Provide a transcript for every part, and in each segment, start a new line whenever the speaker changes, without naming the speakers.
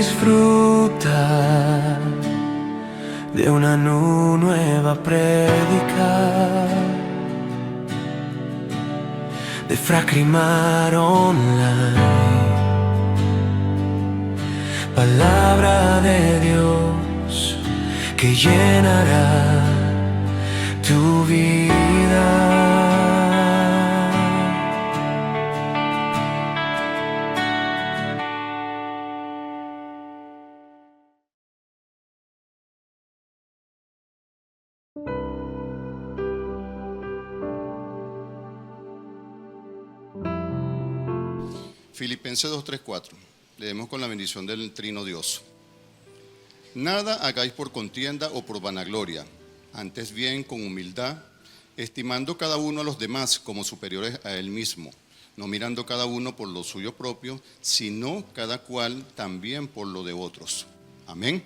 disfruta de una nueva prédica de Fracrimar Online. Palabra de Dios que llenará tu vida.
Filipenses 2, 3, 4. Leemos con la bendición del Trino Dios. Nada hagáis por contienda o por vanagloria, antes bien con humildad, estimando cada uno a los demás como superiores a él mismo, no mirando cada uno por lo suyo propio, sino cada cual también por lo de otros. Amén.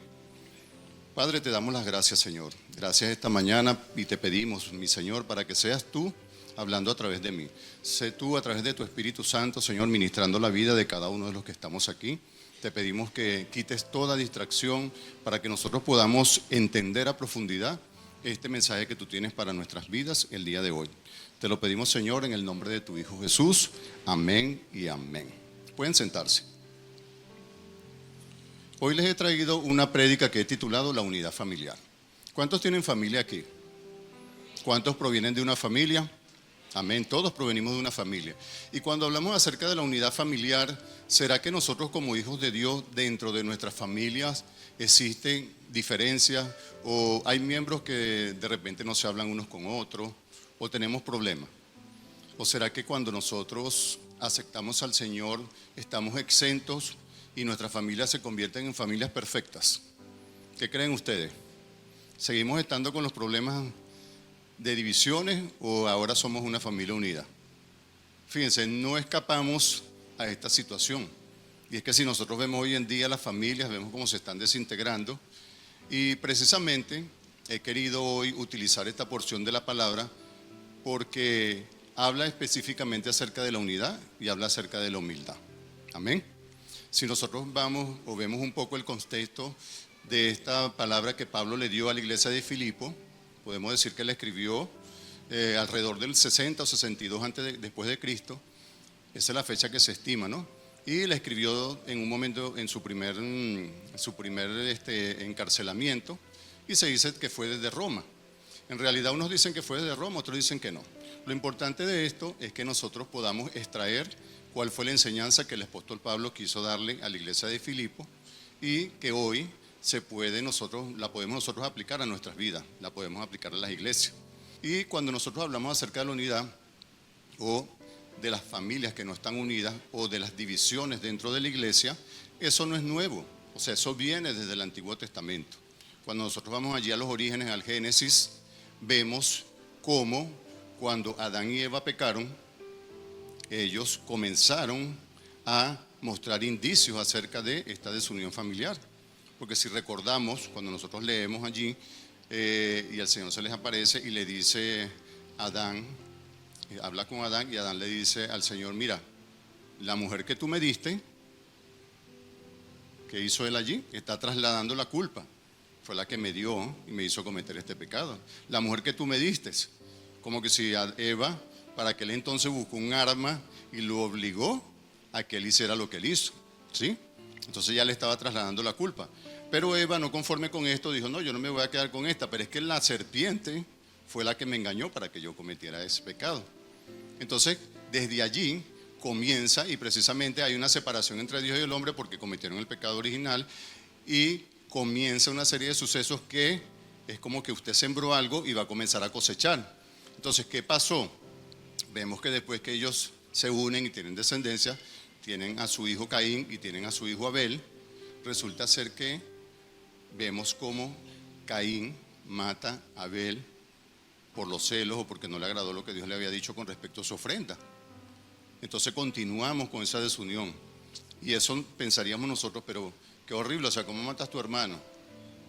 Padre, te damos las gracias, Señor. Gracias esta mañana y te pedimos, mi Señor, para que seas tú hablando a través de mí. Sé tú a través de tu Espíritu Santo, Señor, ministrando la vida de cada uno de los que estamos aquí. Te pedimos que quites toda distracción para que nosotros podamos entender a profundidad este mensaje que tú tienes para nuestras vidas el día de hoy. Te lo pedimos, Señor, en el nombre de tu Hijo Jesús. Amén y amén. Pueden sentarse. Hoy les he traído una prédica que he titulado La unidad familiar. ¿Cuántos tienen familia aquí? ¿Cuántos provienen de una familia? Amén, todos provenimos de una familia. Y cuando hablamos acerca de la unidad familiar, ¿será que nosotros como hijos de Dios dentro de nuestras familias existen diferencias o hay miembros que de repente no se hablan unos con otros o tenemos problemas? ¿O será que cuando nosotros aceptamos al Señor estamos exentos y nuestras familias se convierten en familias perfectas? ¿Qué creen ustedes? ¿Seguimos estando con los problemas de divisiones o ahora somos una familia unida? Fíjense, no escapamos a esta situación. Y es que si nosotros vemos hoy en día las familias, vemos cómo se están desintegrando. Y precisamente he querido hoy utilizar esta porción de la palabra porque habla específicamente acerca de la unidad y habla acerca de la humildad. Amén. Si nosotros vamos o vemos un poco el contexto de esta palabra que Pablo le dio a la iglesia de Filipo, podemos decir que la escribió alrededor del 60 o 62 después de Cristo. Esa es la fecha que se estima, ¿no? Y la escribió en un momento en su primer encarcelamiento, y se dice que fue desde Roma. En realidad unos dicen que fue desde Roma, otros dicen que no. Lo importante de esto es que nosotros podamos extraer cuál fue la enseñanza que el apóstol Pablo quiso darle a la iglesia de Filipo y que hoy la podemos nosotros aplicar a nuestras vidas, la podemos aplicar a las iglesias. Y cuando nosotros hablamos acerca de la unidad o de las familias que no están unidas o de las divisiones dentro de la iglesia, eso no es nuevo, o sea, eso viene desde el Antiguo Testamento. Cuando nosotros vamos allí a los orígenes, al Génesis, vemos cómo cuando Adán y Eva pecaron, ellos comenzaron a mostrar indicios acerca de esta desunión familiar. Porque si recordamos, cuando nosotros leemos allí y el Señor se les aparece y le dice a Adán, habla con Adán y Adán le dice al Señor, mira, la mujer que tú me diste, ¿qué hizo él allí? Está trasladando la culpa. Fue la que me dio y me hizo cometer este pecado. La mujer que tú me diste, como que si a Eva, para aquel entonces buscó un arma y lo obligó a que él hiciera lo que él hizo, ¿sí? Entonces ya le estaba trasladando la culpa. Pero Eva, no conforme con esto, dijo, no, yo no me voy a quedar con esta, pero es que la serpiente fue la que me engañó para que yo cometiera ese pecado. Entonces, desde allí comienza, y precisamente hay una separación entre Dios y el hombre porque cometieron el pecado original, y comienza una serie de sucesos que es como que usted sembró algo y va a comenzar a cosechar. Entonces, ¿qué pasó? Vemos que después que ellos se unen y tienen descendencia, tienen a su hijo Caín y tienen a su hijo Abel, resulta ser que vemos cómo Caín mata a Abel por los celos o porque no le agradó lo que Dios le había dicho con respecto a su ofrenda. Entonces continuamos con esa desunión. Y eso pensaríamos nosotros, pero qué horrible, o sea, ¿cómo matas a tu hermano?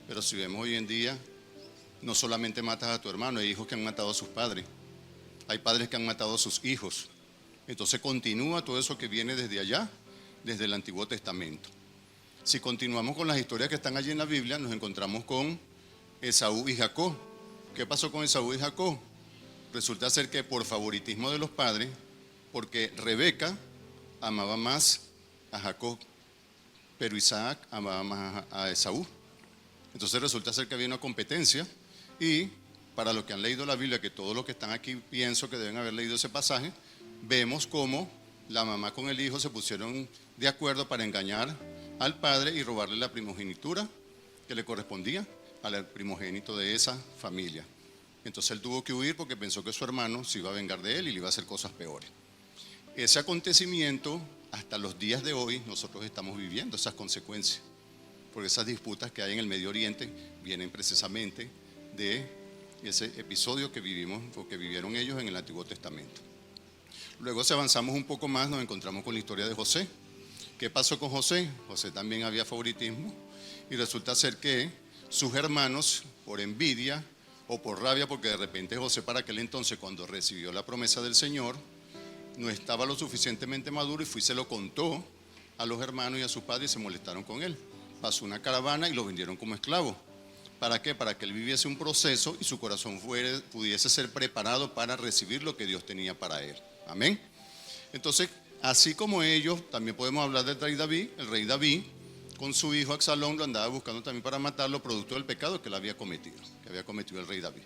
Pero si vemos hoy en día, no solamente matas a tu hermano, hay hijos que han matado a sus padres, hay padres que han matado a sus hijos. Entonces continúa todo eso que viene desde allá, desde el Antiguo Testamento. Si continuamos con las historias que están allí en la Biblia, nos encontramos con Esaú y Jacob. ¿Qué pasó con Esaú y Jacob? Resulta ser que por favoritismo de los padres, porque Rebeca amaba más a Jacob, pero Isaac amaba más a Esaú. Entonces resulta ser que había una competencia, y para los que han leído la Biblia, que todos los que están aquí pienso que deben haber leído ese pasaje, vemos cómo la mamá con el hijo se pusieron de acuerdo para engañar al padre y robarle la primogenitura que le correspondía al primogénito de esa familia. Entonces él tuvo que huir porque pensó que su hermano se iba a vengar de él y le iba a hacer cosas peores. Ese acontecimiento, hasta los días de hoy, nosotros estamos viviendo esas consecuencias, porque esas disputas que hay en el Medio Oriente vienen precisamente de ese episodio que vivimos o que vivieron ellos en el Antiguo Testamento. Luego, si avanzamos un poco más, nos encontramos con la historia de José. ¿Qué pasó con José? José también había favoritismo, y resulta ser que sus hermanos, por envidia o por rabia, porque de repente José para aquel entonces, cuando recibió la promesa del Señor, no estaba lo suficientemente maduro y se lo contó a los hermanos y a sus padres y se molestaron con él. Pasó una caravana y lo vendieron como esclavo. ¿Para qué? Para que él viviese un proceso y su corazón pudiese ser preparado para recibir lo que Dios tenía para él. Amén. Entonces, así como ellos, también podemos hablar del rey David. El rey David, con su hijo Absalón, lo andaba buscando también para matarlo, producto del pecado que él había cometido, el rey David.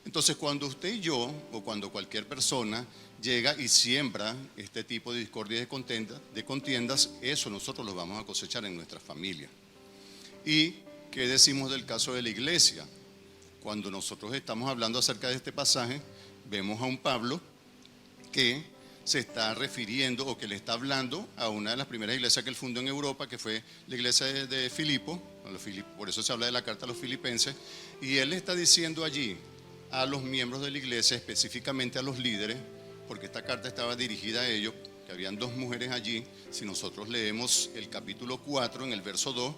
Entonces, cuando usted y yo, o cuando cualquier persona llega y siembra este tipo de discordia y de contiendas, eso nosotros lo vamos a cosechar en nuestra familia. ¿Y qué decimos del caso de la iglesia? Cuando nosotros estamos hablando acerca de este pasaje, vemos a un Pablo que se está refiriendo o que le está hablando a una de las primeras iglesias que él fundó en Europa, que fue la iglesia de Filipo, por eso se habla de la carta a los filipenses, y él le está diciendo allí a los miembros de la iglesia, específicamente a los líderes, porque esta carta estaba dirigida a ellos, que habían 2 mujeres allí. Si nosotros leemos el capítulo 4, en el verso 2,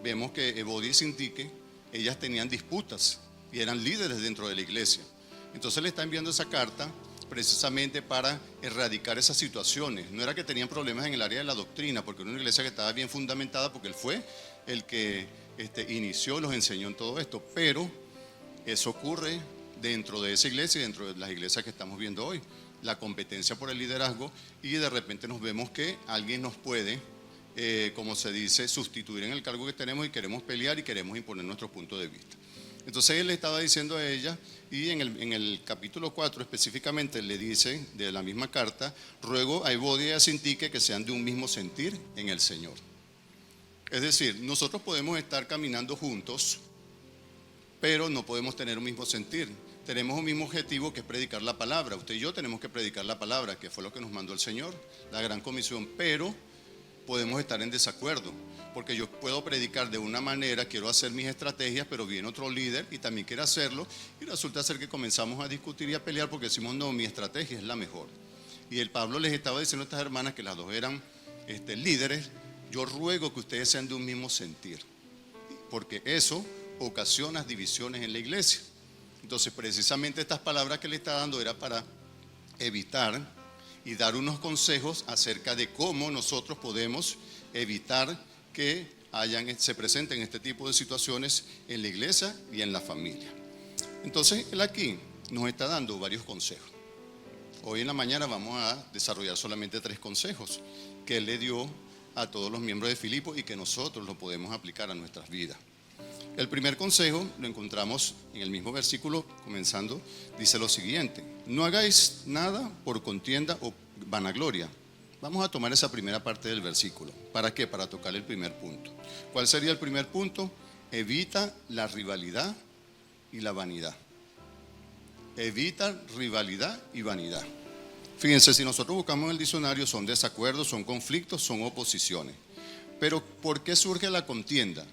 vemos que Evodia y Sintique, ellas tenían disputas y eran líderes dentro de la iglesia. Entonces le está enviando esa carta precisamente para erradicar esas situaciones. No era que tenían problemas en el área de la doctrina, porque era una iglesia que estaba bien fundamentada, porque él fue el que inició y los enseñó en todo esto, pero eso ocurre dentro de esa iglesia y dentro de las iglesias que estamos viendo hoy, la competencia por el liderazgo, y de repente nos vemos que alguien nos puede, como se dice, sustituir en el cargo que tenemos, y queremos pelear y queremos imponer nuestro punto de vista. Entonces él le estaba diciendo a ella, y en el capítulo 4 específicamente le dice de la misma carta: ruego a Evodia y a Sintique que sean de un mismo sentir en el Señor. Es decir, nosotros podemos estar caminando juntos, pero no podemos tener un mismo sentir. Tenemos un mismo objetivo, que es predicar la palabra. Usted y yo tenemos que predicar la palabra, que fue lo que nos mandó el Señor, la gran comisión, pero podemos estar en desacuerdo, porque yo puedo predicar de una manera, quiero hacer mis estrategias, pero viene otro líder y también quiere hacerlo, y resulta ser que comenzamos a discutir y a pelear porque decimos: no, mi estrategia es la mejor. Y el Pablo les estaba diciendo a estas hermanas, que las 2 eran líderes: yo ruego que ustedes sean de un mismo sentir, porque eso ocasiona divisiones en la iglesia. Entonces, precisamente estas palabras que le está dando era para evitar y dar unos consejos acerca de cómo nosotros podemos evitar que se presenten este tipo de situaciones en la iglesia y en la familia. Entonces, él aquí nos está dando varios consejos. Hoy en la mañana vamos a desarrollar solamente 3 consejos que él le dio a todos los miembros de Filipo y que nosotros lo podemos aplicar a nuestras vidas. El primer consejo lo encontramos en el mismo versículo, comenzando, dice lo siguiente: no hagáis nada por contienda o vanagloria. Vamos a tomar esa primera parte del versículo. ¿Para qué? Para tocar el primer punto. ¿Cuál sería el primer punto? Evita la rivalidad y la vanidad. Evita rivalidad y vanidad. Fíjense, si nosotros buscamos en el diccionario, son desacuerdos, son conflictos, son oposiciones. Pero ¿por qué surge la contienda?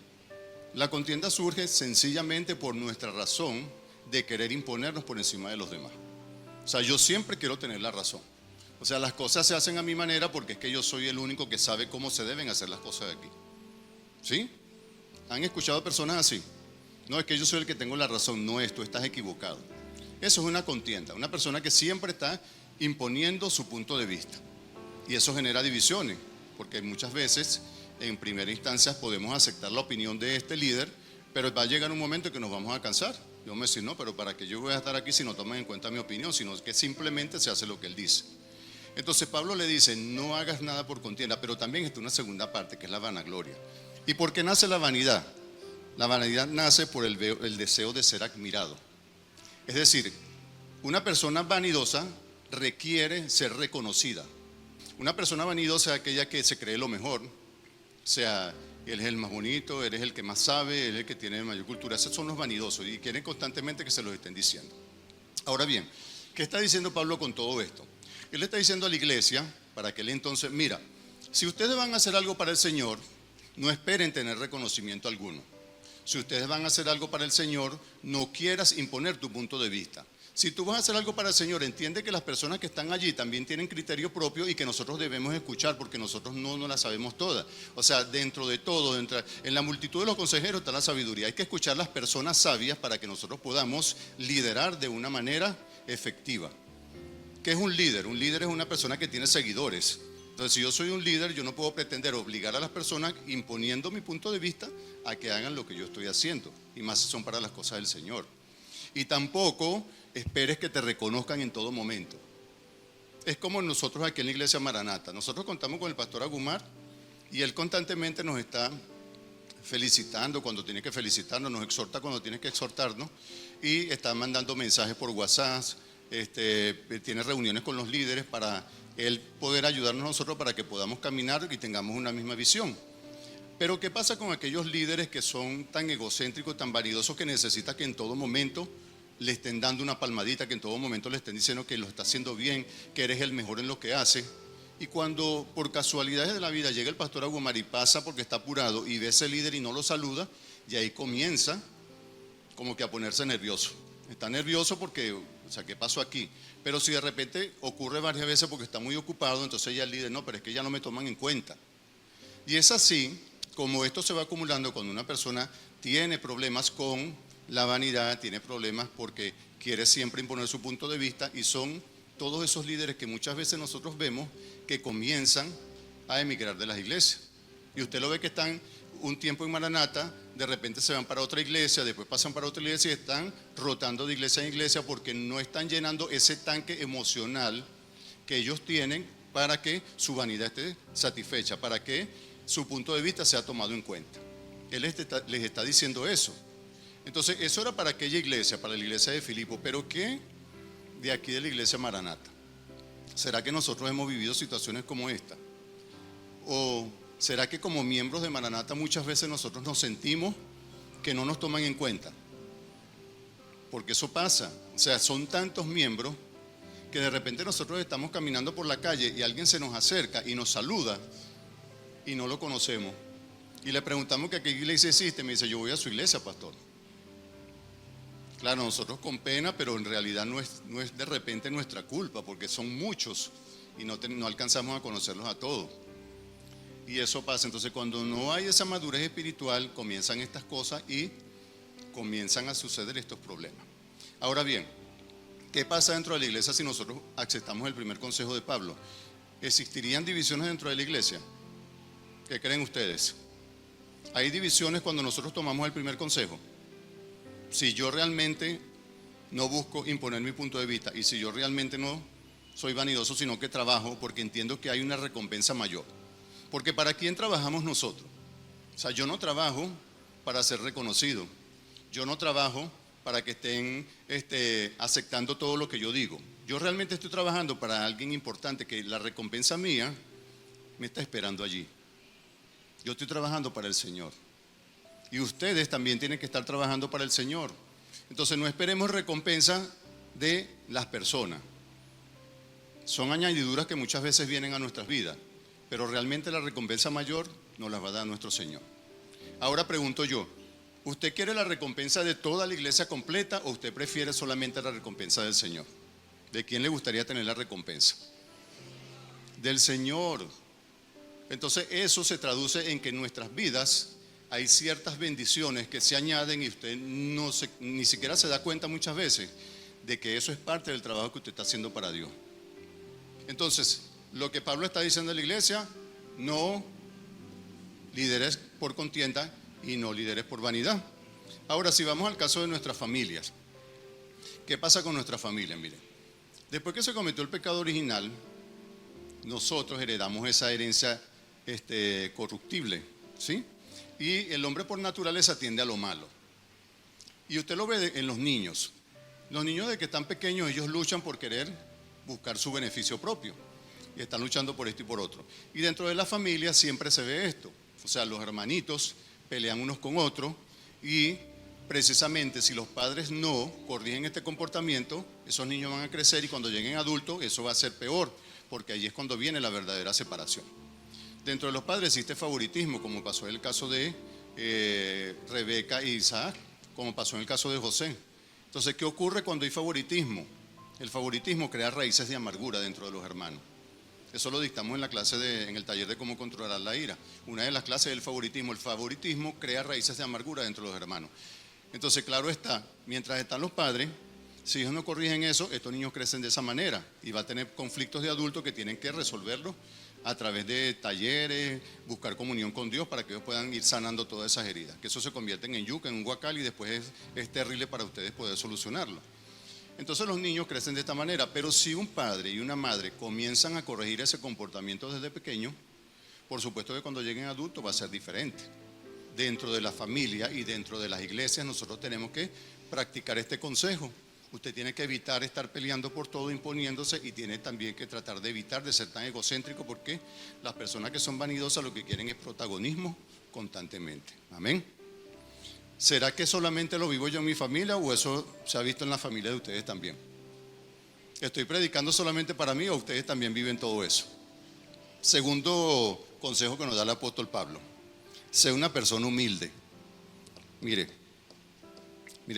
La contienda surge sencillamente por nuestra razón de querer imponernos por encima de los demás. O sea, yo siempre quiero tener la razón. O sea, las cosas se hacen a mi manera porque es que yo soy el único que sabe cómo se deben hacer las cosas de aquí. ¿Sí? ¿Han escuchado personas así? No, es que yo soy el que tengo la razón. No es, tú estás equivocado. Eso es una contienda, una persona que siempre está imponiendo su punto de vista. Y eso genera divisiones, porque muchas veces en primera instancia podemos aceptar la opinión de este líder, pero va a llegar un momento en que nos vamos a cansar. Y vamos a decir, no, pero ¿para qué yo voy a estar aquí si no toman en cuenta mi opinión? Sino que simplemente se hace lo que él dice. Entonces Pablo le dice, no hagas nada por contienda, pero también está una segunda parte, que es la vanagloria. ¿Y por qué nace la vanidad? La vanidad nace por el deseo de ser admirado. Es decir, una persona vanidosa requiere ser reconocida. Una persona vanidosa es aquella que se cree lo mejor, o sea, él es el más bonito, él es el que más sabe, él es el que tiene mayor cultura. Esos son los vanidosos y quieren constantemente que se los estén diciendo. Ahora bien, ¿qué está diciendo Pablo con todo esto? Él le está diciendo a la iglesia, para que él entonces, mira, si ustedes van a hacer algo para el Señor, no esperen tener reconocimiento alguno. Si ustedes van a hacer algo para el Señor, no quieras imponer tu punto de vista. Si tú vas a hacer algo para el Señor, entiende que las personas que están allí también tienen criterio propio y que nosotros debemos escuchar porque nosotros no las sabemos todas. O sea, dentro de todo, en la multitud de los consejeros está la sabiduría. Hay que escuchar las personas sabias para que nosotros podamos liderar de una manera efectiva. ¿Qué es un líder? Un líder es una persona que tiene seguidores. Entonces, si yo soy un líder, yo no puedo pretender obligar a las personas imponiendo mi punto de vista a que hagan lo que yo estoy haciendo. Y más si son para las cosas del Señor. Y tampoco esperes que te reconozcan en todo momento. Es como nosotros aquí en la iglesia Maranata. Nosotros contamos con el pastor Agumar y él constantemente nos está felicitando cuando tiene que felicitarnos, nos exhorta cuando tiene que exhortarnos y está mandando mensajes por WhatsApp, tiene reuniones con los líderes para él poder ayudarnos a nosotros para que podamos caminar y tengamos una misma visión. Pero ¿qué pasa con aquellos líderes que son tan egocéntricos, tan vanidosos que necesitan que en todo momento le estén dando una palmadita, que en todo momento le estén diciendo que lo está haciendo bien, que eres el mejor en lo que hace? Y cuando por casualidades de la vida llega el pastor Agumar y pasa porque está apurado y ve a ese líder y no lo saluda, y ahí comienza como que a ponerse nervioso. Está nervioso porque, o sea, ¿qué pasó aquí? Pero si de repente ocurre varias veces porque está muy ocupado, entonces ya el líder, no, pero es que ya no me toman en cuenta. Y es así como esto se va acumulando cuando una persona tiene problemas con la vanidad, tiene problemas porque quiere siempre imponer su punto de vista, y son todos esos líderes que muchas veces nosotros vemos que comienzan a emigrar de las iglesias. Y usted lo ve que están un tiempo en Maranata, de repente se van para otra iglesia, después pasan para otra iglesia y están rotando de iglesia en iglesia porque no están llenando ese tanque emocional que ellos tienen para que su vanidad esté satisfecha, para que su punto de vista sea tomado en cuenta. Él les está diciendo eso. Entonces, eso era para aquella iglesia, para la iglesia de Filipo. Pero ¿qué de aquí de la iglesia Maranata? ¿Será que nosotros hemos vivido situaciones como esta? ¿O será que como miembros de Maranata muchas veces nosotros nos sentimos que no nos toman en cuenta? Porque eso pasa. O sea, son tantos miembros que de repente nosotros estamos caminando por la calle y alguien se nos acerca y nos saluda y no lo conocemos. Y le preguntamos que a qué iglesia existe. Me dice, yo voy a su iglesia, pastor. Claro, nosotros con pena, pero en realidad no es de repente nuestra culpa, porque son muchos y no alcanzamos a conocerlos a todos. Y eso pasa. Entonces, cuando no hay esa madurez espiritual, comienzan estas cosas y comienzan a suceder estos problemas. Ahora bien, ¿qué pasa dentro de la iglesia si nosotros aceptamos el primer consejo de Pablo? ¿Existirían divisiones dentro de la iglesia? ¿Qué creen ustedes? ¿Hay divisiones cuando nosotros tomamos el primer consejo? Si yo realmente no busco imponer mi punto de vista y si yo realmente no soy vanidoso, sino que trabajo porque entiendo que hay una recompensa mayor. Porque ¿para quién trabajamos nosotros? O sea, yo no trabajo para ser reconocido. Yo no trabajo para que estén aceptando todo lo que yo digo. Yo realmente estoy trabajando para alguien importante, que la recompensa mía me está esperando allí. Yo estoy trabajando para el Señor. Y ustedes también tienen que estar trabajando para el Señor. Entonces no esperemos recompensa de las personas. Son añadiduras que muchas veces vienen a nuestras vidas, pero realmente la recompensa mayor nos la va a dar nuestro Señor. Ahora pregunto yo, ¿usted quiere la recompensa de toda la iglesia completa o usted prefiere solamente la recompensa del Señor? ¿De quién le gustaría tener la recompensa? Del Señor. Entonces eso se traduce en que en nuestras vidas hay ciertas bendiciones que se añaden y usted ni siquiera se da cuenta muchas veces de que eso es parte del trabajo que usted está haciendo para Dios. Entonces, lo que Pablo está diciendo a la iglesia, no líderes por contienda y no líderes por vanidad. Ahora, si vamos al caso de nuestras familias, ¿qué pasa con nuestra familia? Miren, después que se cometió el pecado original, nosotros heredamos esa herencia corruptible, ¿sí? Y el hombre por naturaleza tiende a lo malo. Y usted lo ve en los niños. Los niños de que están pequeños, ellos luchan por querer buscar su beneficio propio. Y están luchando por esto y por otro. Y dentro de la familia siempre se ve esto. O sea, los hermanitos pelean unos con otros y precisamente si los padres no corrigen este comportamiento, esos niños van a crecer y cuando lleguen adultos eso va a ser peor, porque allí es cuando viene la verdadera separación. Dentro de los padres existe favoritismo, como pasó en el caso de Rebeca e Isaac, como pasó en el caso de José. Entonces, ¿qué ocurre cuando hay favoritismo? El favoritismo crea raíces de amargura dentro de los hermanos. Eso lo dictamos en la clase en el taller de cómo controlar la ira. Una de las clases del favoritismo. El favoritismo crea raíces de amargura dentro de los hermanos. Entonces, claro está, mientras están los padres, si ellos no corrigen eso, estos niños crecen de esa manera y va a tener conflictos de adultos que tienen que resolverlos a través de talleres, buscar comunión con Dios para que ellos puedan ir sanando todas esas heridas. Que eso se convierte en yuca, en un guacal y después es terrible para ustedes poder solucionarlo. Entonces los niños crecen de esta manera, pero si un padre y una madre comienzan a corregir ese comportamiento desde pequeño, por supuesto que cuando lleguen adultos va a ser diferente. Dentro de la familia y dentro de las iglesias nosotros tenemos que practicar este consejo. Usted tiene que evitar estar peleando por todo, imponiéndose, y tiene también que tratar de evitar de ser tan egocéntrico, porque las personas que son vanidosas lo que quieren es protagonismo constantemente. Amén. ¿Será que solamente lo vivo yo en mi familia o eso se ha visto en la familia de ustedes también? ¿Estoy predicando solamente para mí o ustedes también viven todo eso? Segundo consejo que nos da el apóstol Pablo: sé una persona humilde. Mire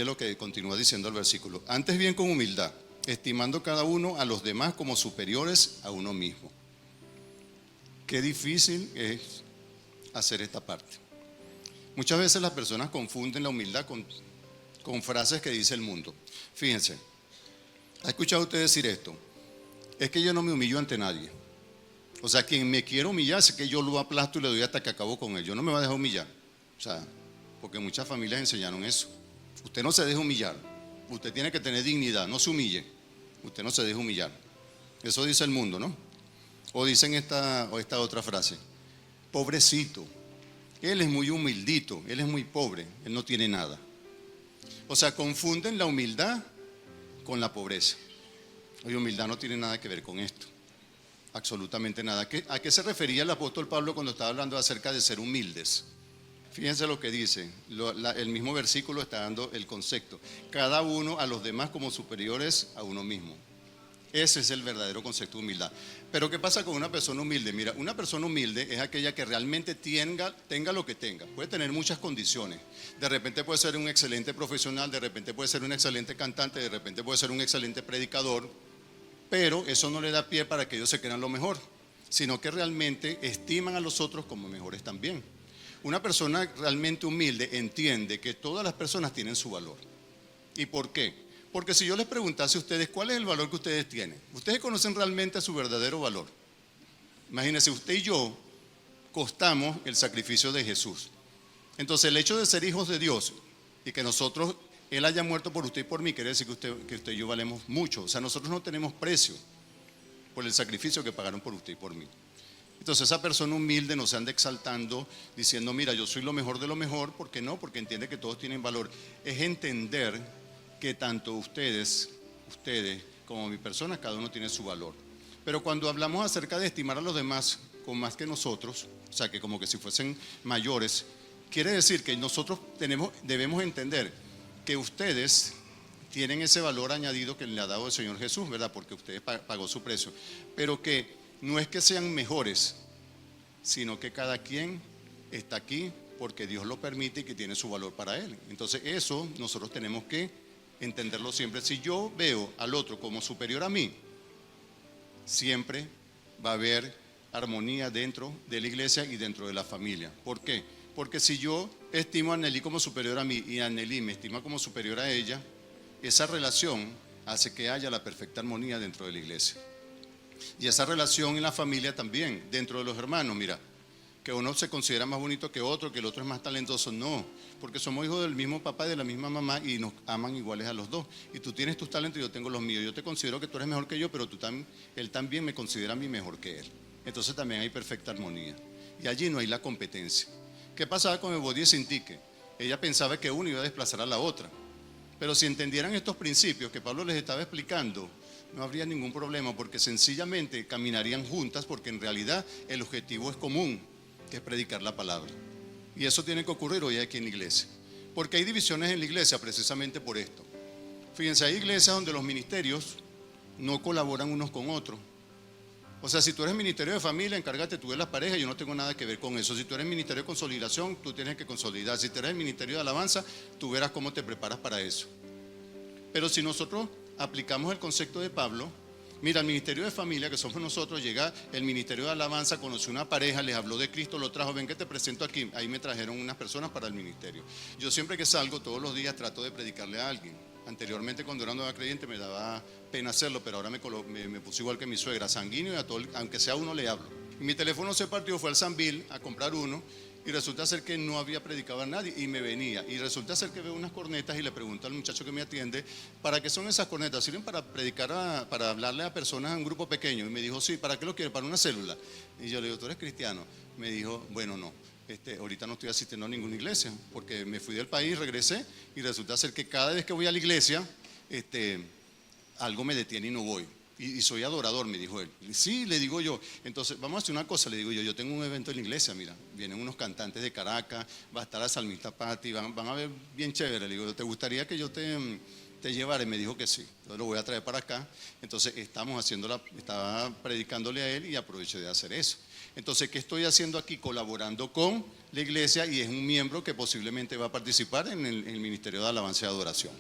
lo que continúa diciendo el versículo. Antes bien con humildad, estimando cada uno a los demás como superiores a uno mismo. Qué difícil es hacer esta parte. Muchas veces las personas confunden la humildad con frases que dice el mundo. Fíjense, ¿ha escuchado usted decir esto? Es que yo no me humillo ante nadie. O sea, quien me quiere humillar es que yo lo aplasto y le doy hasta que acabo con él. Yo no me voy a dejar humillar. O sea, porque muchas familias enseñaron eso. Usted no se deje humillar. Usted tiene que tener dignidad. No se humille. Usted no se deje humillar. Eso dice el mundo, ¿no? O dicen esta otra frase: pobrecito, él es muy humildito, él es muy pobre, él no tiene nada. O sea, confunden la humildad con la pobreza. Oye, humildad no tiene nada que ver con esto. Absolutamente nada. ¿A qué se refería el apóstol Pablo cuando estaba hablando acerca de ser humildes? Fíjense lo que dice, el mismo versículo está dando el concepto. Cada uno a los demás como superiores a uno mismo. Ese es el verdadero concepto de humildad. Pero ¿qué pasa con una persona humilde? Mira, una persona humilde es aquella que realmente tenga lo que tenga. Puede tener muchas condiciones. De repente puede ser un excelente profesional, de repente puede ser un excelente cantante, de repente puede ser un excelente predicador, pero eso no le da pie para que ellos se crean lo mejor, sino que realmente estiman a los otros como mejores también. Una persona realmente humilde entiende que todas las personas tienen su valor. ¿Y por qué? Porque si yo les preguntase a ustedes cuál es el valor que ustedes tienen, ustedes conocen realmente su verdadero valor. Imagínense, usted y yo costamos el sacrificio de Jesús. Entonces el hecho de ser hijos de Dios y que Él haya muerto por usted y por mí, quiere decir que usted y yo valemos mucho. O sea, nosotros no tenemos precio por el sacrificio que pagaron por usted y por mí. Entonces esa persona humilde no se anda exaltando diciendo, mira, yo soy lo mejor de lo mejor. ¿Por qué no? Porque entiende que todos tienen valor. Es entender que tanto ustedes como mi persona, cada uno tiene su valor. Pero cuando hablamos acerca de estimar a los demás con más que nosotros, o sea, que como que si fuesen mayores, quiere decir que nosotros debemos entender que ustedes tienen ese valor añadido que le ha dado el Señor Jesús, ¿verdad? Porque ustedes pagó su precio. Pero que no es que sean mejores, sino que cada quien está aquí porque Dios lo permite y que tiene su valor para Él. Entonces eso nosotros tenemos que entenderlo siempre. Si yo veo al otro como superior a mí, siempre va a haber armonía dentro de la iglesia y dentro de la familia. ¿Por qué? Porque si yo estimo a Nelly como superior a mí y a Nelly me estima como superior a ella, esa relación hace que haya la perfecta armonía dentro de la iglesia. Y esa relación en la familia también, dentro de los hermanos. Mira, que uno se considera más bonito que otro, que el otro es más talentoso. No, porque somos hijos del mismo papá y de la misma mamá y nos aman iguales a los dos. Y tú tienes tus talentos y yo tengo los míos. Yo te considero que tú eres mejor que yo, pero él también me considera a mí mejor que él. Entonces también hay perfecta armonía. Y allí no hay la competencia. ¿Qué pasaba con Evodia y Sintique? Ella pensaba que una iba a desplazar a la otra. Pero si entendieran estos principios que Pablo les estaba explicando, no habría ningún problema, porque sencillamente caminarían juntas, porque en realidad el objetivo es común, que es predicar la palabra. Y eso tiene que ocurrir hoy aquí en la iglesia. Porque hay divisiones en la iglesia precisamente por esto. Fíjense, hay iglesias donde los ministerios no colaboran unos con otros. O sea, si tú eres ministerio de familia, encárgate tú de las parejas, yo no tengo nada que ver con eso. Si tú eres ministerio de consolidación, tú tienes que consolidar. Si tú eres el ministerio de alabanza, tú verás cómo te preparas para eso. Pero si nosotros aplicamos el concepto de Pablo, mira, el ministerio de familia, que somos nosotros, llega el ministerio de alabanza, conoció una pareja, les habló de Cristo, lo trajo, ven que te presento aquí. Ahí me trajeron unas personas para el ministerio. Yo siempre que salgo, todos los días trato de predicarle a alguien. Anteriormente, cuando era nueva creyente, me daba pena hacerlo, pero ahora me puse igual que mi suegra, sanguíneo, y a todo, aunque sea uno le hablo. Y mi teléfono se partió, fue al Sanville a comprar uno, y resulta ser que no había predicado a nadie, y me venía. Y resulta ser que veo unas cornetas y le pregunto al muchacho que me atiende, ¿para qué son esas cornetas? ¿Sirven para predicar, para hablarle a personas en un grupo pequeño? Y me dijo, sí, ¿para qué lo quiere? Para una célula. Y yo le digo, ¿tú eres cristiano? Me dijo, bueno, no. Ahorita no estoy asistiendo a ninguna iglesia, porque me fui del país, regresé, y resulta ser que cada vez que voy a la iglesia, algo me detiene y no voy. Y soy adorador, me dijo él. Sí, le digo yo. Entonces, vamos a hacer una cosa, le digo yo tengo un evento en la iglesia, mira, vienen unos cantantes de Caracas, va a estar la salmista Patti, van a ver bien chévere. Le digo, ¿te gustaría que yo te llevara? Y me dijo que sí. Entonces lo voy a traer para acá. Entonces estaba predicándole a él y aproveché de hacer eso. Entonces, ¿qué estoy haciendo aquí? Colaborando con la iglesia, y es un miembro que posiblemente va a participar en el Ministerio de Alabanza y Adoración.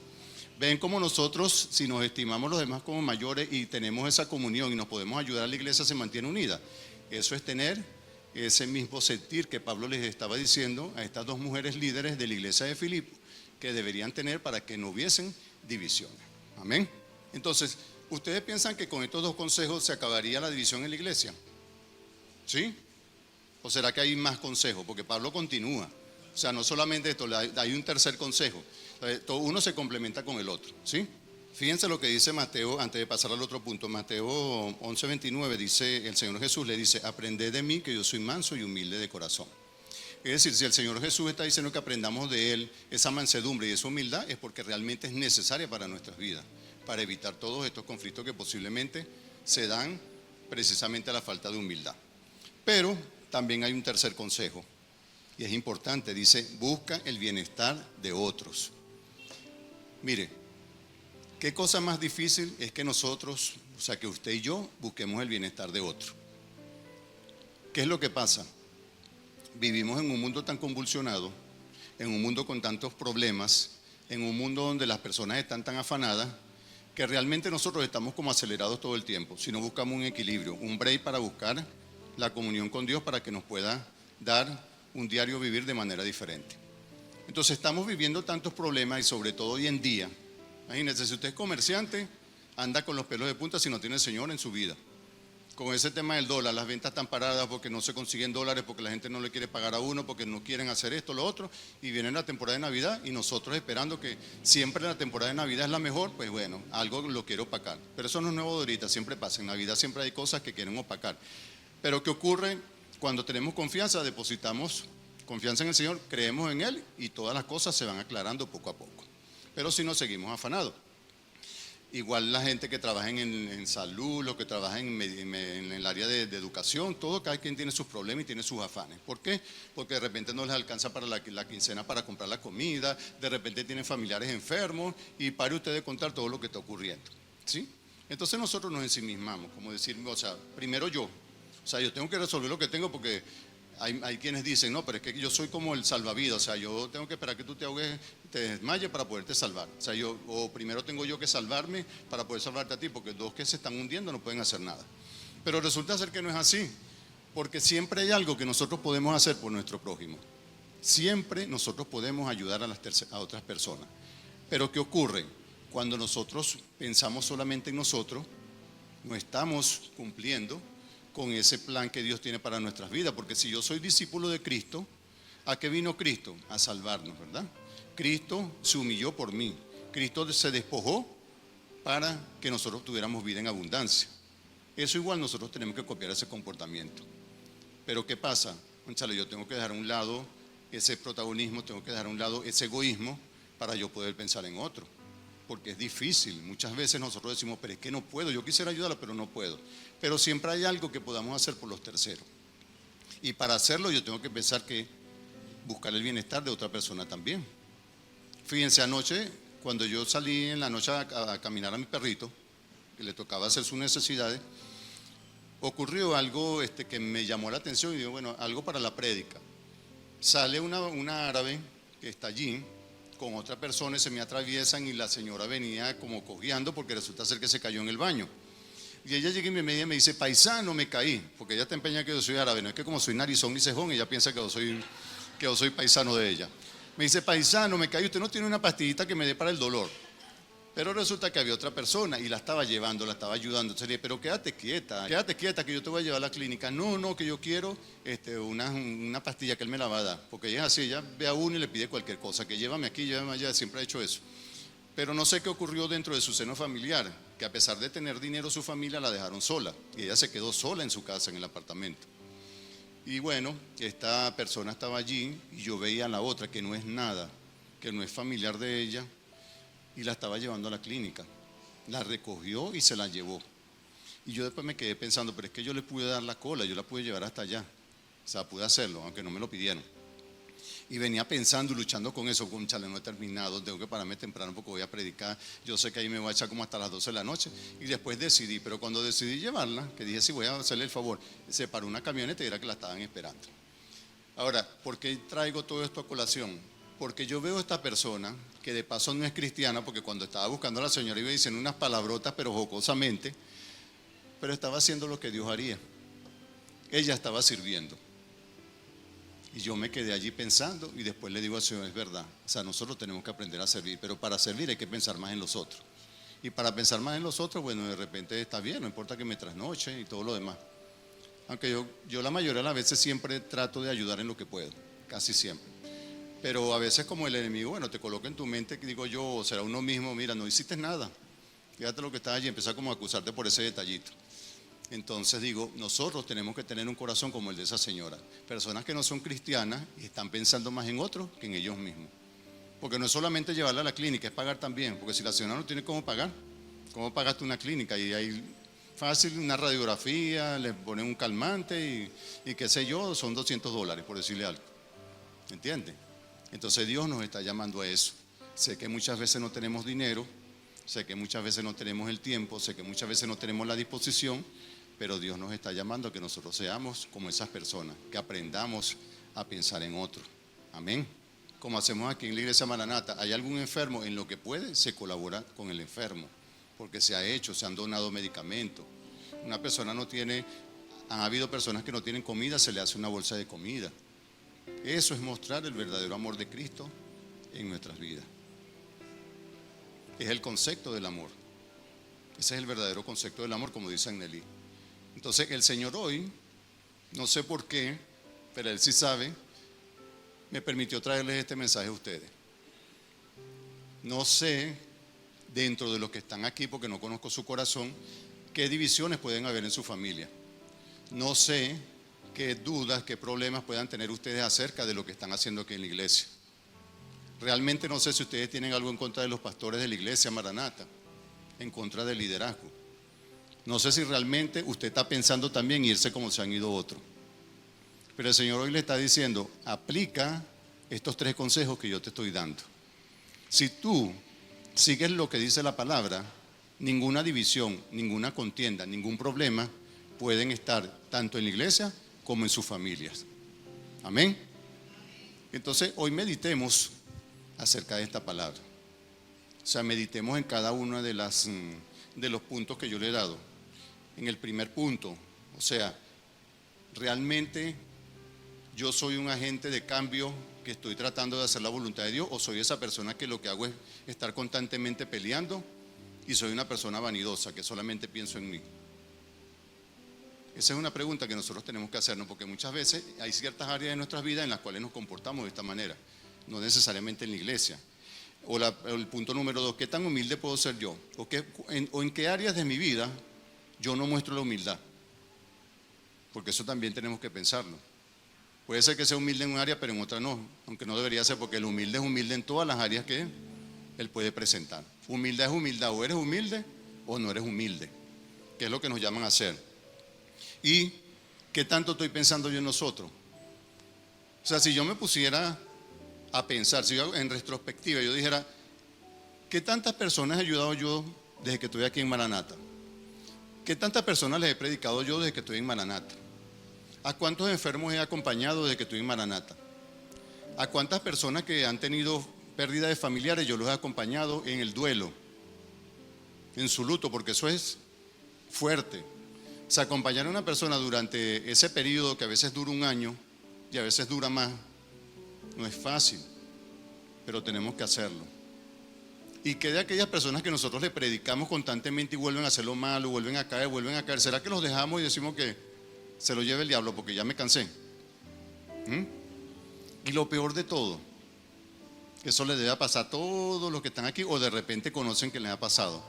Ven como nosotros, si nos estimamos los demás como mayores y tenemos esa comunión y nos podemos ayudar, la iglesia se mantiene unida. Eso es tener ese mismo sentir que Pablo les estaba diciendo a estas dos mujeres líderes de la iglesia de Filipo, que deberían tener para que no hubiesen divisiones. Amén. Entonces, ¿ustedes piensan que con estos dos consejos se acabaría la división en la iglesia? ¿Sí? ¿O será que hay más consejos? Porque Pablo continúa. O sea, no solamente esto, hay un tercer consejo. Uno se complementa con el otro, ¿sí? Fíjense lo que dice Mateo, antes de pasar al otro punto. Mateo 11:29 dice, el Señor Jesús le dice, aprended de mí que yo soy manso y humilde de corazón. Es decir, si el Señor Jesús está diciendo que aprendamos de Él esa mansedumbre y esa humildad, es porque realmente es necesaria para nuestras vidas, para evitar todos estos conflictos que posiblemente se dan precisamente a la falta de humildad. Pero también hay un tercer consejo, y es importante, dice, busca el bienestar de otros. Mire, ¿qué cosa más difícil es que nosotros, o sea, que usted y yo busquemos el bienestar de otro? ¿Qué es lo que pasa? Vivimos en un mundo tan convulsionado, en un mundo con tantos problemas, en un mundo donde las personas están tan afanadas, que realmente nosotros estamos como acelerados todo el tiempo. Si no buscamos un equilibrio, un break para buscar la comunión con Dios para que nos pueda dar un diario vivir de manera diferente. Entonces estamos viviendo tantos problemas, y sobre todo hoy en día, imagínense, si usted es comerciante, anda con los pelos de punta si no tiene Señor en su vida. Con ese tema del dólar, las ventas están paradas porque no se consiguen dólares, porque la gente no le quiere pagar a uno, porque no quieren hacer esto, lo otro, y viene la temporada de Navidad y nosotros esperando que siempre la temporada de Navidad es la mejor, pues bueno, algo lo quiere opacar. Pero eso no es nuevo de ahorita, siempre pasa, en Navidad siempre hay cosas que quieren opacar. Pero ¿qué ocurre? Cuando tenemos confianza, depositamos confianza en el Señor, creemos en Él y todas las cosas se van aclarando poco a poco. Pero si no, seguimos afanados. Igual la gente que trabaja en salud, los que trabajan en el área de educación, todo, cada quien tiene sus problemas y tiene sus afanes. ¿Por qué? Porque de repente no les alcanza para la quincena para comprar la comida, de repente tienen familiares enfermos y pare usted de contar todo lo que está ocurriendo, ¿sí? Entonces nosotros nos ensimismamos, como decir, o sea, primero yo. O sea, yo tengo que resolver lo que tengo porque hay quienes dicen, no, pero es que yo soy como el salvavidas, o sea, yo tengo que esperar que tú te ahogues, te desmayes para poderte salvar. O sea, o primero tengo yo que salvarme para poder salvarte a ti, porque dos que se están hundiendo no pueden hacer nada. Pero resulta ser que no es así, porque siempre hay algo que nosotros podemos hacer por nuestro prójimo. Siempre nosotros podemos ayudar a otras personas. Pero ¿qué ocurre? Cuando nosotros pensamos solamente en nosotros, no estamos cumpliendo con ese plan que Dios tiene para nuestras vidas. Porque si yo soy discípulo de Cristo, ¿a qué vino Cristo? A salvarnos, ¿verdad? Cristo se humilló por mí. Cristo se despojó para que nosotros tuviéramos vida en abundancia. Eso igual nosotros tenemos que copiar ese comportamiento. Pero ¿qué pasa? Cónchale, yo tengo que dejar a un lado ese protagonismo, tengo que dejar a un lado ese egoísmo para yo poder pensar en otro. Porque es difícil. Muchas veces nosotros decimos, pero es que no puedo, yo quisiera ayudarla, pero no puedo. Pero siempre hay algo que podamos hacer por los terceros. Y para hacerlo yo tengo que pensar que buscar el bienestar de otra persona también. Fíjense, anoche, cuando yo salí en la noche a caminar a mi perrito, que le tocaba hacer sus necesidades, ocurrió algo que me llamó la atención y digo, bueno, algo para la prédica. Sale una árabe que está allí con otra persona y se me atraviesan y la señora venía como cojeando porque resulta ser que se cayó en el baño. Y ella llega y me dice, paisano, me caí, porque ella está empeñada que yo soy árabe, no es que como soy narizón y cejón, ella piensa que yo soy paisano de ella. Me dice, paisano, me caí, usted no tiene una pastillita que me dé para el dolor. Pero resulta que había otra persona y la estaba llevando, la estaba ayudando. Entonces le dije, pero quédate quieta que yo te voy a llevar a la clínica. No, que yo quiero una pastilla que él me la va a dar. Porque ella es así, ella ve a uno y le pide cualquier cosa, que llévame aquí, llévame allá, siempre ha hecho eso. Pero no sé qué ocurrió dentro de su seno familiar, que a pesar de tener dinero su familia la dejaron sola. Y ella se quedó sola en su casa, en el apartamento. Y bueno, esta persona estaba allí y yo veía a la otra que no es nada, que no es familiar de ella, y la estaba llevando a la clínica. La recogió y se la llevó. Y yo después me quedé pensando, pero es que yo le pude dar la cola, yo la pude llevar hasta allá. O sea, pude hacerlo, aunque no me lo pidieron. Y venía pensando y luchando con eso, chale, no he terminado, tengo que pararme temprano porque voy a predicar. Yo sé que ahí me voy a echar como hasta las 12 de la noche. Y después decidí, pero cuando decidí llevarla, que dije, sí, voy a hacerle el favor, se paró una camioneta y era que la estaban esperando. Ahora, ¿por qué traigo todo esto a colación? Porque yo veo a esta persona, que de paso no es cristiana, porque cuando estaba buscando a la señora iba diciendo unas palabrotas, pero jocosamente, pero estaba haciendo lo que Dios haría. Ella estaba sirviendo. Y yo me quedé allí pensando y después le digo al Señor, es verdad, o sea, nosotros tenemos que aprender a servir, pero para servir hay que pensar más en los otros. Y para pensar más en los otros, bueno, de repente está bien, no importa que me trasnoche y todo lo demás. Aunque yo la mayoría de las veces siempre trato de ayudar en lo que puedo, casi siempre. Pero a veces como el enemigo, bueno, te coloca en tu mente, que digo yo, o será uno mismo, mira, no hiciste nada, fíjate lo que está allí, empieza como a acusarte por ese detallito. Entonces digo, nosotros tenemos que tener un corazón como el de esa señora. Personas que no son cristianas y están pensando más en otros que en ellos mismos. Porque no es solamente llevarla a la clínica, es pagar también. Porque si la señora no tiene cómo pagar, ¿cómo pagaste una clínica? Y hay fácil una radiografía, le ponen un calmante y qué sé yo, son $200 por decirle algo. ¿Entiendes? Entonces Dios nos está llamando a eso. Sé que muchas veces no tenemos dinero, sé que muchas veces no tenemos el tiempo, sé que muchas veces no tenemos la disposición, pero Dios nos está llamando a que nosotros seamos como esas personas, que aprendamos a pensar en otros. Amén. Como hacemos aquí en la iglesia Maranata, hay algún enfermo, en lo que puede se colabora con el enfermo, porque se ha hecho, se han donado medicamentos. Una persona no tiene, han habido personas que no tienen comida, se le hace una bolsa de comida. Eso es mostrar el verdadero amor de Cristo en nuestras vidas. Es el concepto del amor. Ese es el verdadero concepto del amor, como dice Anneli. Entonces el Señor hoy, no sé por qué, pero Él sí sabe, me permitió traerles este mensaje a ustedes. No sé, dentro de los que están aquí, porque no conozco su corazón, qué divisiones pueden haber en su familia. No sé qué dudas, qué problemas puedan tener ustedes acerca de lo que están haciendo aquí en la iglesia. Realmente no sé si ustedes tienen algo en contra de los pastores de la iglesia Maranata, en contra del liderazgo. No sé si realmente usted está pensando también irse como se han ido otros. Pero el Señor hoy le está diciendo, aplica estos 3 consejos que yo te estoy dando. Si tú sigues lo que dice la palabra, ninguna división, ninguna contienda, ningún problema pueden estar tanto en la iglesia como en sus familias. Amén. Entonces hoy meditemos acerca de esta palabra. O sea, meditemos en cada uno de los puntos que yo le he dado. En el primer punto, o sea, realmente yo soy un agente de cambio que estoy tratando de hacer la voluntad de Dios, o soy esa persona que lo que hago es estar constantemente peleando y soy una persona vanidosa que solamente pienso en mí. Esa es una pregunta que nosotros tenemos que hacernos, porque muchas veces hay ciertas áreas de nuestras vidas en las cuales nos comportamos de esta manera, no necesariamente en la iglesia. O el punto número 2, ¿qué tan humilde puedo ser yo? ¿O en qué áreas de mi vida yo no muestro la humildad? Porque eso también tenemos que pensarlo. Puede ser que sea humilde en un área, pero en otra no, aunque no debería ser, porque el humilde es humilde en todas las áreas que él puede presentar. Humildad es humildad, o eres humilde o no eres humilde, que es lo que nos llaman a hacer. ¿Y qué tanto estoy pensando yo en nosotros? O sea, si yo me pusiera a pensar, si yo en retrospectiva yo dijera, ¿qué tantas personas he ayudado yo desde que estoy aquí en Maranata? ¿Qué tantas personas les he predicado yo desde que estoy en Maranata? ¿A cuántos enfermos he acompañado desde que estoy en Maranata? ¿A cuántas personas que han tenido pérdida de familiares yo los he acompañado en el duelo, en su luto? Porque eso es fuerte. O sea, acompañar a una persona durante ese periodo que a veces dura un año y a veces dura más, no es fácil, pero tenemos que hacerlo. Y que de aquellas personas que nosotros le predicamos constantemente y vuelven a hacerlo malo, vuelven a caer, ¿será que los dejamos y decimos que se lo lleve el diablo porque ya me cansé? Y lo peor de todo, que eso le debe pasar a todos los que están aquí o de repente conocen que les ha pasado.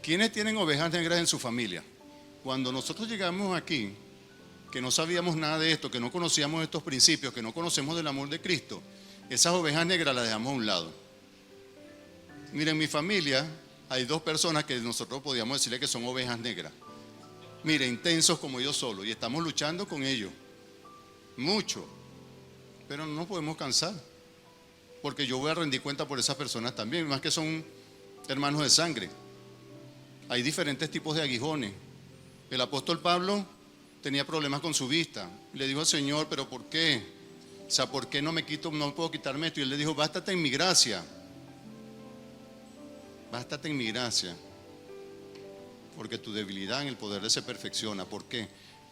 ¿Quiénes tienen ovejas negras en su familia? Cuando nosotros llegamos aquí, que no sabíamos nada de esto, que no conocíamos estos principios, que no conocemos del amor de Cristo, esas ovejas negras las dejamos a un lado. Miren, en mi familia hay 2 personas que nosotros podíamos decirle que son ovejas negras. Miren, intensos como yo solo, y estamos luchando con ellos, mucho, pero no nos podemos cansar, porque yo voy a rendir cuenta por esas personas también, más que son hermanos de sangre. Hay diferentes tipos de aguijones. El apóstol Pablo tenía problemas con su vista, le dijo al Señor, ¿pero por qué? O sea, ¿por qué no puedo quitarme esto? Y él le dijo, bástate en mi gracia. Bástate en mi gracia, porque tu debilidad en el poder se perfecciona. ¿Por qué?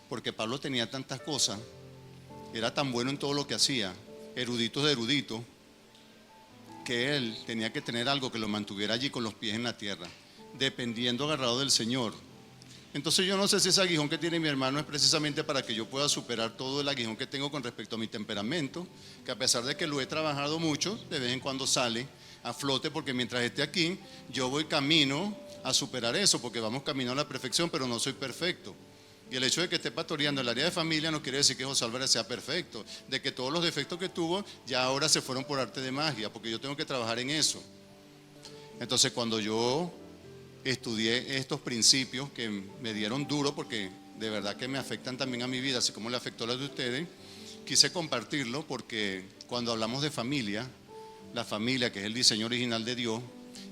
Porque Pablo tenía tantas cosas, era tan bueno en todo lo que hacía, erudito de erudito, que él tenía que tener algo que lo mantuviera allí con los pies en la tierra, dependiendo, agarrado del Señor. Entonces yo no sé si ese aguijón que tiene mi hermano es precisamente para que yo pueda superar todo el aguijón que tengo con respecto a mi temperamento, que a pesar de que lo he trabajado mucho, de vez en cuando sale a flote, porque mientras esté aquí, yo voy camino a superar eso, porque vamos camino a la perfección, pero no soy perfecto. Y el hecho de que esté pastoreando el área de familia no quiere decir que José Álvarez sea perfecto, de que todos los defectos que tuvo ya ahora se fueron por arte de magia, porque yo tengo que trabajar en eso. Entonces cuando yo estudié estos principios que me dieron duro, porque de verdad que me afectan también a mi vida, así como le afectó a la de ustedes, quise compartirlo porque cuando hablamos de familia, la familia, que es el diseño original de Dios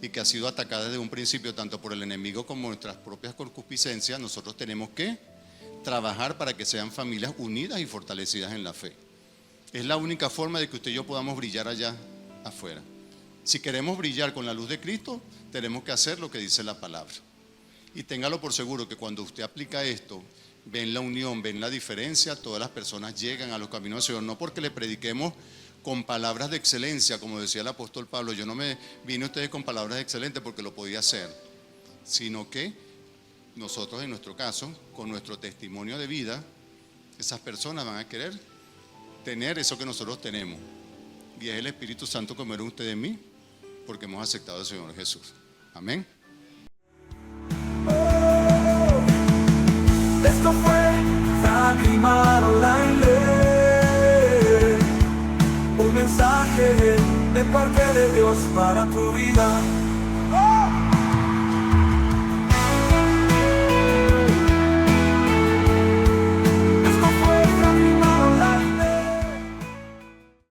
y que ha sido atacada desde un principio tanto por el enemigo como nuestras propias concupiscencias, nosotros tenemos que trabajar para que sean familias unidas y fortalecidas en la fe. Es la única forma de que usted y yo podamos brillar allá afuera. Si queremos brillar con la luz de Cristo, tenemos que hacer lo que dice la palabra. Y téngalo por seguro que cuando usted aplica esto, ven la unión, ven la diferencia, todas las personas llegan a los caminos del Señor, no porque le prediquemos con palabras de excelencia, como decía el apóstol Pablo. Yo no me vine a ustedes con palabras excelentes porque lo podía hacer, sino que nosotros en nuestro caso, con nuestro testimonio de vida, esas personas van a querer tener eso que nosotros tenemos, y es el Espíritu Santo como era usted en mí, porque hemos aceptado al Señor Jesús. Amén.
Esto fue Lágrima Online, un mensaje de parte de Dios para tu vida.